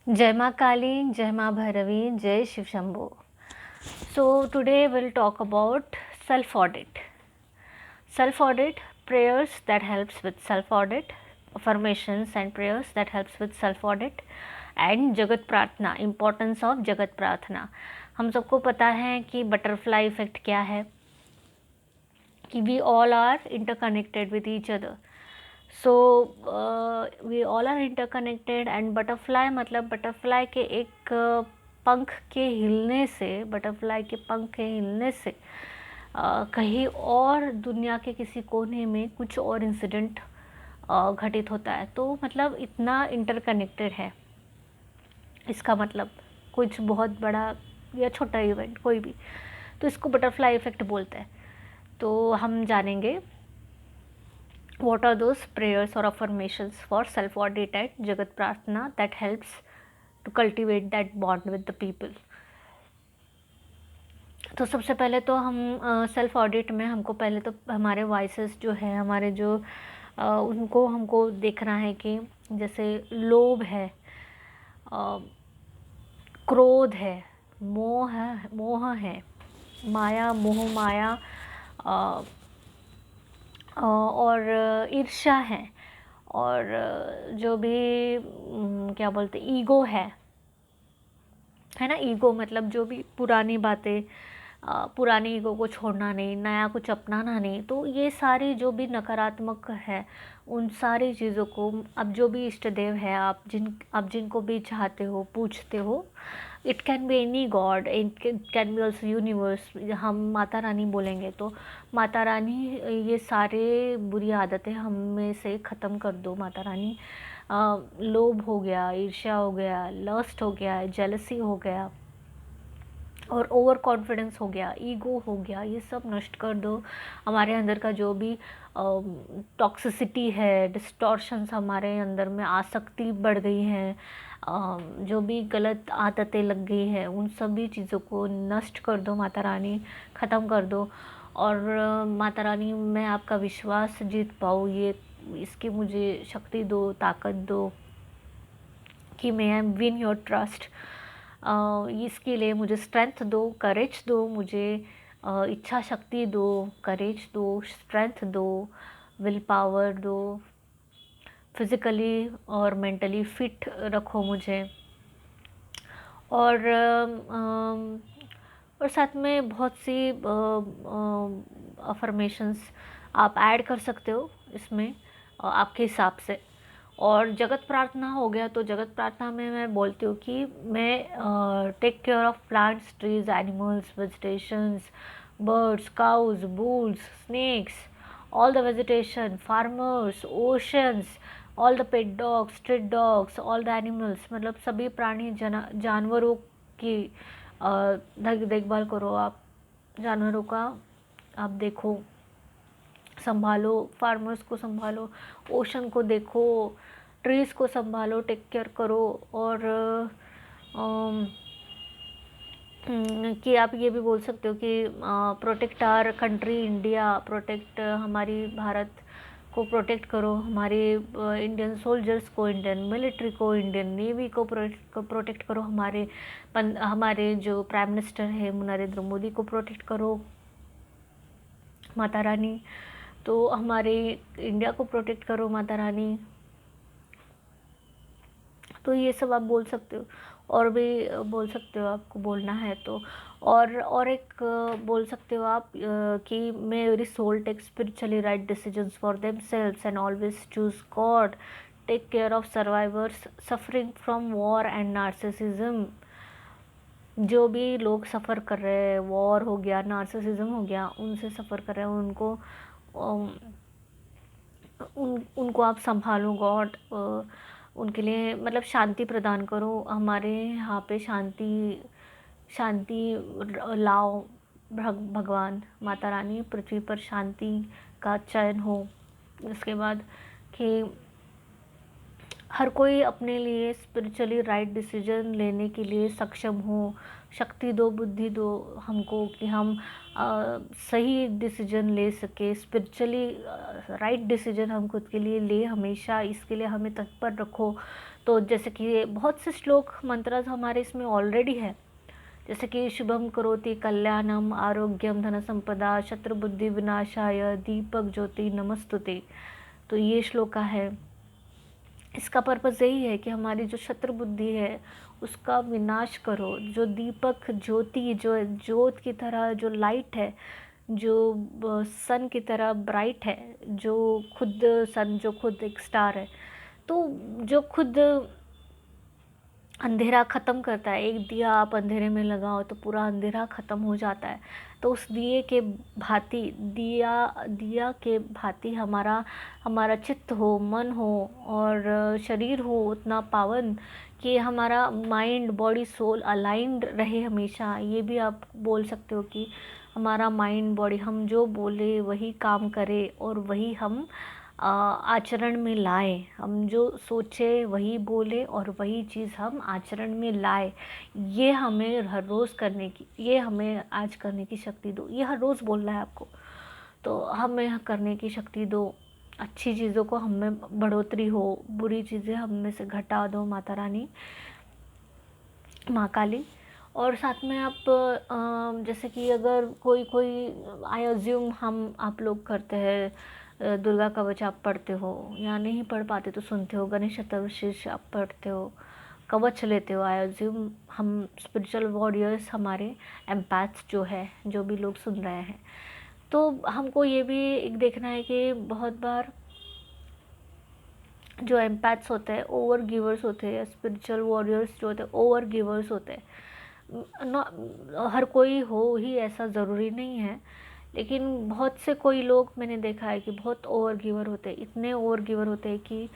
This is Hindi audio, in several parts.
जय माँ काली, जय माँ भैरवी, जय Shiv Shambho. So today we'll talk about self-audit. Self-audit, prayers that helps with self-audit, affirmations and prayers that helps with self-audit, and जगत प्रार्थना, importance of जगत प्रार्थना. हम सबको पता है कि बटरफ्लाई इफेक्ट क्या है, कि we all are interconnected with each other. So we all are interconnected and butterfly मतलब बटरफ्लाई के एक पंख के हिलने से, बटरफ्लाई के पंख के हिलने से कहीं और दुनिया के किसी कोने में कुछ और इंसिडेंट घटित होता है. तो मतलब इतना इंटरकनेक्टेड है. इसका मतलब कुछ बहुत बड़ा या छोटा इवेंट कोई भी, तो इसको बटरफ्लाई इफेक्ट बोलते हैं. तो हम जानेंगे what are those prayers or affirmations for self audit and jagat prarthana that helps to cultivate that bond with the people. तो सबसे पहले तो हम सेल्फ ऑडिट में हमको पहले तो हमारे वॉइसेस जो है, हमारे जो उनको हमको देखना है कि जैसे लोभ है, क्रोध है, मोह है, माया, मोह माया, और ईर्ष्या है, और जो भी क्या बोलते ईगो है ना. ईगो मतलब जो भी पुरानी बातें, पुरानी ईगो को छोड़ना नहीं, नया कुछ अपनाना नहीं. तो ये सारी जो भी नकारात्मक है, उन सारी चीज़ों को, अब जो भी इष्ट देव है, आप जिनको भी चाहते हो, पूछते हो, it can be any God, it can be also universe. हम माता रानी बोलेंगे तो माता रानी, ये सारे बुरी आदतें हम में से ख़त्म कर दो माता रानी. लोभ हो गया, ईर्ष्या हो गया, लस्ट हो गया, जेलसी हो गया, और ओवर कॉन्फिडेंस हो गया, ईगो हो गया, ये सब नष्ट कर दो. हमारे अंदर का जो भी टॉक्सिसिटी है, डिस्टॉर्शंस हमारे अंदर में, आसक्ति बढ़ गई है, जो भी गलत आदतें लग गई है, उन सभी चीज़ों को नष्ट कर दो माता रानी, ख़त्म कर दो. और माता रानी, मैं आपका विश्वास जीत पाऊँ, ये इसकी मुझे शक्ति दो, ताकत दो कि मैं आई विन योर ट्रस्ट. इसके लिए मुझे स्ट्रेंथ दो, करेज दो, मुझे इच्छा शक्ति दो, करेज दो, स्ट्रेंथ दो, विल पावर दो, फिज़िकली और मेंटली फिट रखो मुझे. और और साथ में बहुत सी अफर्मेशंस आप ऐड कर सकते हो इसमें, आपके हिसाब से. और जगत प्रार्थना हो गया, तो जगत प्रार्थना में मैं बोलती हूँ कि मैं take care of plants, trees, animals, vegetations, birds, cows, bulls, snakes, all the vegetation, farmers, oceans, all the pet dogs, street dogs, all the animals, मतलब सभी प्राणी जानवरों की देखभाल करो आप. जानवरों का आप देखो, संभालो, फार्मर्स को संभालो, ओशन को देखो, ट्रीज़ को संभालो, टेक केयर करो. और कि आप ये भी बोल सकते हो कि protect our country India, protect हमारी भारत को प्रोटेक्ट करो, हमारे इंडियन सोल्जर्स को, इंडियन मिलिट्री को, इंडियन नेवी को प्रोटेक्ट करो, हमारे जो प्राइम मिनिस्टर है नरेंद्र मोदी को प्रोटेक्ट करो माता रानी. तो हमारे इंडिया को प्रोटेक्ट करो माता रानी. तो ये सब आप बोल सकते हो, और भी बोल सकते हो आपको बोलना है तो. और एक बोल सकते हो आप कि may every soul take spiritually right decisions for themselves and always choose God, take care of survivors suffering from war and narcissism. जो भी लोग सफ़र कर रहे हैं, वॉर हो गया, नार्सिसिज्म हो गया, उनसे सफ़र कर रहे हैं, उनको आप संभालो गॉड. उनके लिए मतलब शांति प्रदान करो, हमारे यहाँ पे शांति लाओ भगवान माता रानी, पृथ्वी पर शांति का चयन हो. इसके बाद कि हर कोई अपने लिए स्पिरिचुअली राइट डिसीजन लेने के लिए सक्षम हो. शक्ति दो, बुद्धि दो हमको कि हम सही डिसीजन ले सके, स्पिरिचुअली राइट डिसीजन हम खुद के लिए ले हमेशा. इसके लिए हमें तत्पर रखो तो जैसे कि बहुत से श्लोक मंत्र हमारे इसमें ऑलरेडी है, जैसे कि शुभम करोति कल्याणम आरोग्यम धन संपदा शत्रुबुद्धि विनाशाय दीपक ज्योति नमस्तुते। तो ये श्लोका है। इसका पर्पज़ यही है कि हमारी जो शत्रु बुद्धि है उसका विनाश करो, जो दीपक ज्योति, जो ज्योत की तरह जो लाइट है, जो सन की तरह ब्राइट है, जो खुद सन, जो खुद एक स्टार है, तो जो खुद अंधेरा ख़त्म करता है। एक दिया आप अंधेरे में लगाओ तो पूरा अंधेरा ख़त्म हो जाता है। तो उस दिए के भांति, दिया के भांति हमारा चित्त हो, मन हो और शरीर हो उतना पावन कि हमारा माइंड, बॉडी, सोल अलाइंड रहे हमेशा। ये भी आप बोल सकते हो कि हमारा माइंड, बॉडी, हम जो बोले वही काम करे और वही हम आचरण में लाए। हम जो सोचे वही बोले और वही चीज़ हम आचरण में लाए। ये हमें हर रोज़ करने की, ये हमें आज करने की शक्ति दो। ये हर रोज़ बोलना है आपको, तो हमें करने की शक्ति दो। अच्छी चीज़ों को हम में बढ़ोतरी हो, बुरी चीज़ें हम में से घटा दो माता रानी, माँ काली। और साथ में आप जैसे कि अगर कोई आई अज्यूम आप लोग करते हैं, दुर्गा कवच आप पढ़ते हो या नहीं पढ़ पाते तो सुनते हो, गणेश चतुर्थी आप पढ़ते हो, कवच लेते हो। आई अज्यूम हम स्पिरिचुअल वॉरियर्स, हमारे एम्पैथ्स जो है, जो भी लोग सुन रहे हैं, तो हमको ये भी एक देखना है कि बहुत बार जो एम्पैथ्स होते हैं ओवर गिवर्स होते हैं, स्पिरिचुअल वॉरियर्स जो होते हैं ओवर गिवर्स होते हैं। हर कोई हो ही ऐसा ज़रूरी नहीं है, लेकिन बहुत से कोई लोग मैंने देखा है कि बहुत ओवर गिवर होते हैं, इतने ओवर गिवर होते हैं कि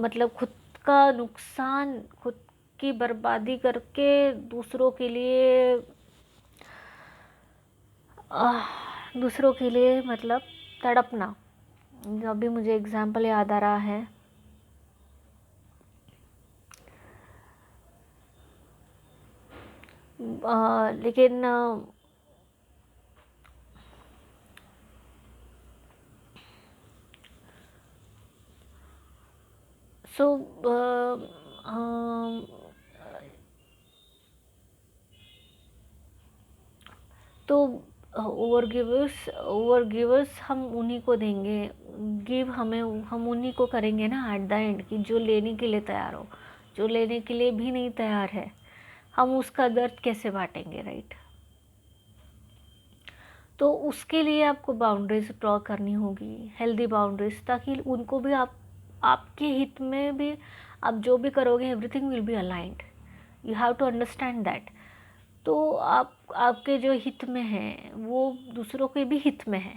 मतलब खुद का नुकसान, खुद की बर्बादी करके दूसरों के लिए मतलब तड़पना। अभी मुझे एग्जाम्पल याद आ रहा है, लेकिन सो तो ओवर गिवर्स हम उन्हीं को देंगे, हम उन्हीं को करेंगे ना एट द एंड, कि जो लेने के लिए तैयार हो। जो लेने के लिए भी नहीं तैयार है, हम उसका दर्द कैसे बांटेंगे, राइट। तो उसके लिए आपको बाउंड्रीज ड्रॉ करनी होगी, हेल्दी बाउंड्रीज, ताकि उनको भी आपके हित में भी आप जो भी करोगे everything will be aligned. You have to understand that. तो आपके जो हित में है वो दूसरों के भी हित में है।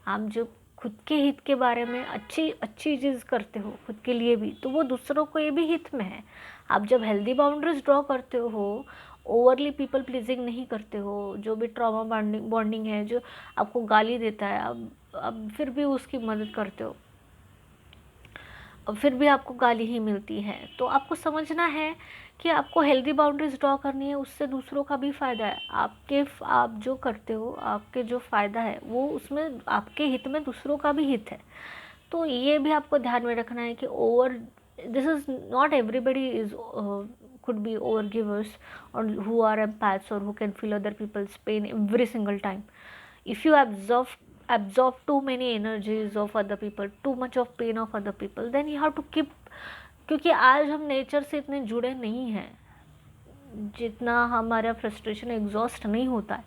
आप जो खुद के हित के बारे में अच्छी चीज़ करते हो खुद के लिए भी, तो वो दूसरों को ये भी हित में है। आप जब हेल्दी बाउंड्रीज ड्रॉ करते हो, ओवरली पीपल प्लीजिंग नहीं करते हो, जो भी ट्रॉमा बॉन्डिंग है, जो आपको गाली देता है, अब फिर भी उसकी मदद करते हो, और फिर भी आपको गाली ही मिलती है। तो आपको समझना है कि आपको हेल्दी बाउंड्रीज ड्रॉ करनी है, उससे दूसरों का भी फ़ायदा है। आप जो करते हो, आपके जो फ़ायदा है वो उसमें आपके हित में दूसरों का भी हित है। तो ये भी आपको ध्यान में रखना है कि this is not everybody is could be over givers or who are empaths or who can feel other people's pain every single time. If you absorb too many energies of other people, too much of pain of other people, then you have to keep, क्योंकि आज हम नेचर से इतने जुड़े नहीं हैं जितना हमारा फ्रस्ट्रेशन एग्जॉस्ट नहीं होता है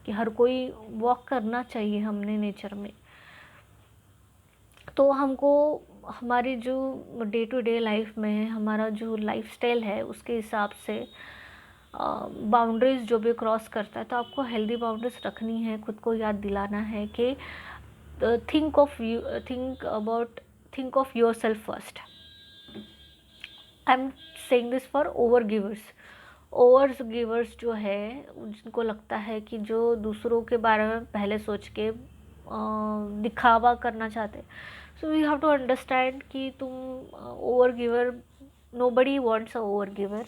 कि हर कोई वॉक करना चाहिए हमने नेचर में। तो हमको हमारी जो डे टू डे लाइफ में हमारा जो लाइफस्टाइल है उसके हिसाब से बाउंड्रीज जो भी क्रॉस करता है, तो आपको हेल्दी बाउंड्रीज रखनी है। खुद को याद दिलाना है कि think of your self first. I am saying this for over givers जो है, जिनको लगता है कि जो दूसरों के बारे में पहले सोच के दिखावा करना चाहते। So you have to understand कि तुम over giver, nobody wants a over giver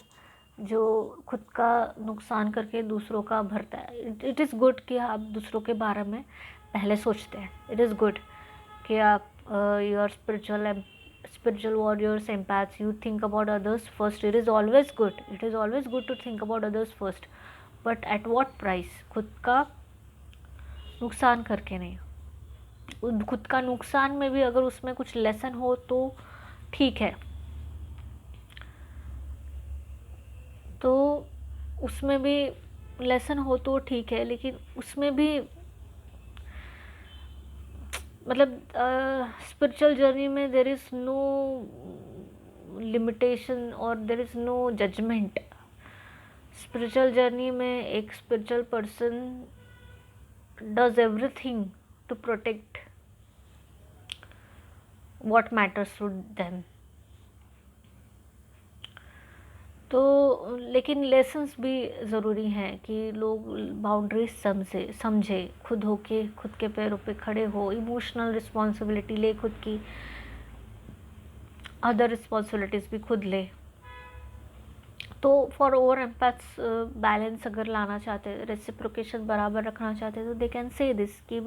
जो खुद का नुकसान करके दूसरों का भरता है। इट इज़ गुड कि आप दूसरों के बारे में पहले सोचते हैं। इट इज़ गुड कि आप your spiritual warriors, empaths, you think about others first. It is always good. It is always good to think about others first. But at what price? खुद का नुकसान करके नहीं। खुद का नुकसान में भी अगर उसमें कुछ लेसन हो तो ठीक है, तो उसमें भी लेसन हो तो ठीक है, लेकिन उसमें भी मतलब स्पिरिचुअल जर्नी में देर इज़ नो लिमिटेशन और there is no judgment. Spiritual journey में एक spiritual person does everything to protect what matters to them. तो लेकिन लेसन्स भी ज़रूरी हैं कि लोग बाउंड्रीज समझे, खुद होके खुद के पैरों पे खड़े हो, इमोशनल रिस्पॉन्सिबिलिटी ले खुद की, अदर रिस्पॉन्सिबिलिटीज़ भी खुद ले। तो फॉर ओवर एम्पैथ्स बैलेंस अगर लाना चाहते हैं, रेसिप्रोकेशन बराबर रखना चाहते हैं, तो दे कैन से दिस कि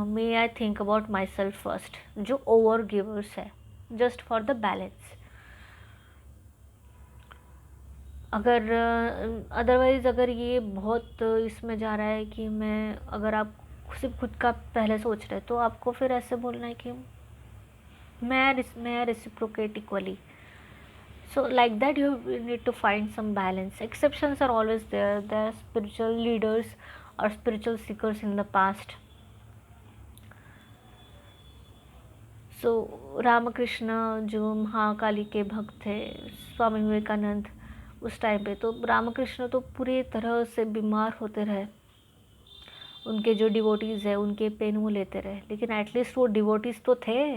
may I think about myself first, जो ओवर गिवर्स है, जस्ट फॉर द बैलेंस। अगर अदरवाइज़ अगर ये बहुत इसमें जा रहा है कि मैं, अगर आप सिर्फ खुद का पहले सोच रहे, तो आपको फिर ऐसे बोलना है कि मैं reciprocate equally. So like that you need to find some balance. Exceptions are always there. There are spiritual leaders or spiritual seekers in the past. So Ramakrishna जो महाकाली के भक्त थे, स्वामी विवेकानंद, उस टाइम पे तो रामकृष्ण तो पूरी तरह से बीमार होते रहे, उनके जो डिवोटीज़ है उनके पेन वो लेते रहे, लेकिन एटलीस्ट वो डिवोटीज़ तो थे।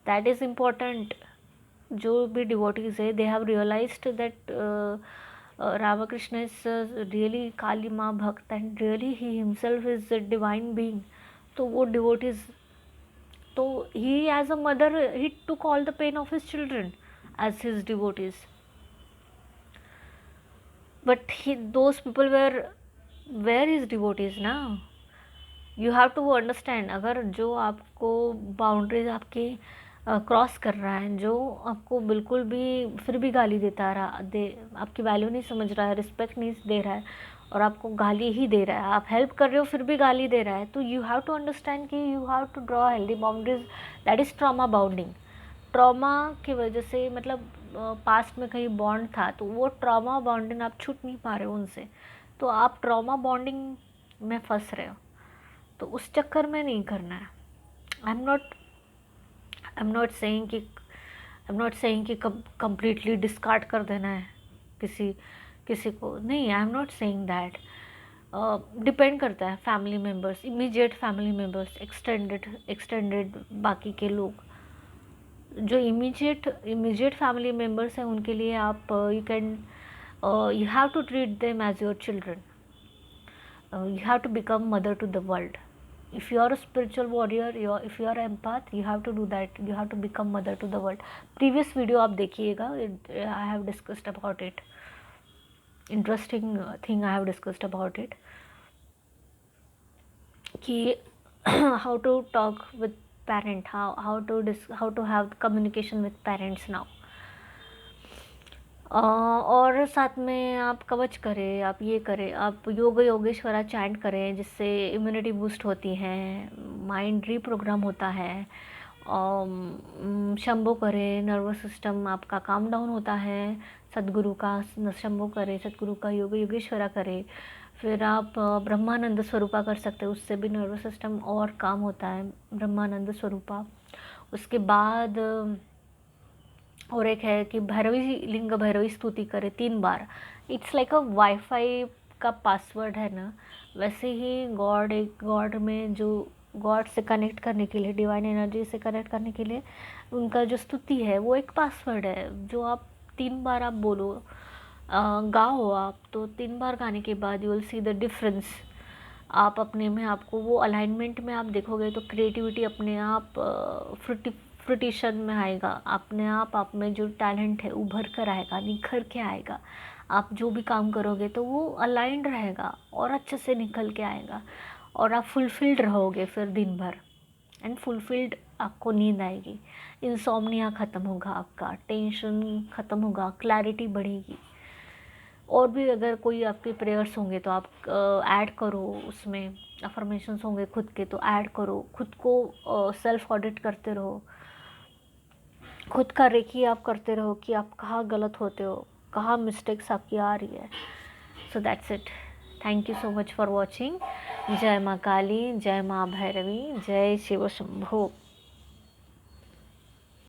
That is important. जो भी डिवोटीज़ है, they have realised that Ramakrishna is really Kali Maa bhakt and really he himself is a divine being. तो वो डिवोटीज़, तो he as a mother he took all the pain of his children as his devotees, but he those people were his devotees ना। यू हैव टू अंडरस्टैंड, अगर जो आपको बाउंड्रीज आपकी क्रॉस कर रहा है, जो आपको बिल्कुल भी फिर भी गाली देता रहा, आपकी वैल्यू नहीं समझ रहा है, रिस्पेक्ट नहीं दे रहा है और आपको गाली ही दे रहा है, आप हेल्प कर रहे हो फिर भी गाली दे रहा है, तो यू हैव टू अंडरस्टैंड कि you have to draw healthy boundaries. That is trauma bonding. Trauma की वजह से मतलब पास्ट में कहीं बॉन्ड था, तो वो ट्रॉमा बॉन्डिंग आप छूट नहीं पा रहे हो उनसे, तो आप ट्रॉमा बॉन्डिंग में फंस रहे हो, तो उस चक्कर में नहीं करना है। आई एम नॉट सेइंग कि कम्प्लीटली डिस्कार्ड कर देना है किसी को, नहीं, I am not saying that. Depend करता है family members, immediate family members, extended बाकी के लोग। जो इमीडिएट फैमिली मेम्बर्स हैं उनके लिए आप you have to treat them as your children. You have to become mother to the world. If you are a spiritual warrior, if you are an empath, you have to do that. You have to become mother to the world. Previous video आप देखिएगा, I have discussed about it. Interesting thing I have discussed about it. कि how to talk with parent, how to have communication with parents now. और साथ में आप कवच करें, आप ये करें, आप योगेश्वरा चैंट करें, जिससे इम्यूनिटी बूस्ट होती है, माइंड रीप्रोग्राम होता है। शंभो करें, नर्वस सिस्टम आपका काम डाउन होता है, सद्गुरु का शंभो करें, सद्गुरु का योगेश्वरा करें। फिर आप ब्रह्मानंद स्वरूपा कर सकते हैं, उससे भी नर्वस सिस्टम और काम होता है, ब्रह्मानंद स्वरूपा। उसके बाद और एक है कि भैरवी स्तुति करे 3 बार। इट्स लाइक अ वाईफाई का पासवर्ड है ना, वैसे ही गॉड में जो गॉड से कनेक्ट करने के लिए, डिवाइन एनर्जी से कनेक्ट करने के लिए उनका जो स्तुति है वो एक पासवर्ड है, जो आप 3 बार आप बोलो, गाओ आप, तो 3 बार गाने के बाद you will see the difference. आप अपने में आपको वो अलाइनमेंट में आप देखोगे तो क्रिएटिविटी अपने आप फ्रूटिशन में आएगा, अपने आप में जो टैलेंट है उभर कर आएगा, निखर के आएगा। आप जो भी काम करोगे तो वो अलाइंड रहेगा और अच्छे से निकल के आएगा, और आप फुलफिल्ड रहोगे फिर दिन भर। एंड फुलफिल्ड आपको नींद आएगी, इंसोम्निया ख़त्म होगा आपका, टेंशन ख़त्म होगा, क्लैरिटी बढ़ेगी। और भी अगर कोई आपके प्रेयर्स होंगे तो आप ऐड करो उसमें, अफर्मेशंस होंगे खुद के तो ऐड करो, खुद को सेल्फ ऑडिट करते रहो, खुद का रेकी आप करते रहो कि आप कहाँ गलत होते हो, कहाँ मिस्टेक्स आपकी आ रही है। So that's it. Thank you so much for watching. जय माँ काली, जय माँ भैरवी, जय शिव शंभो।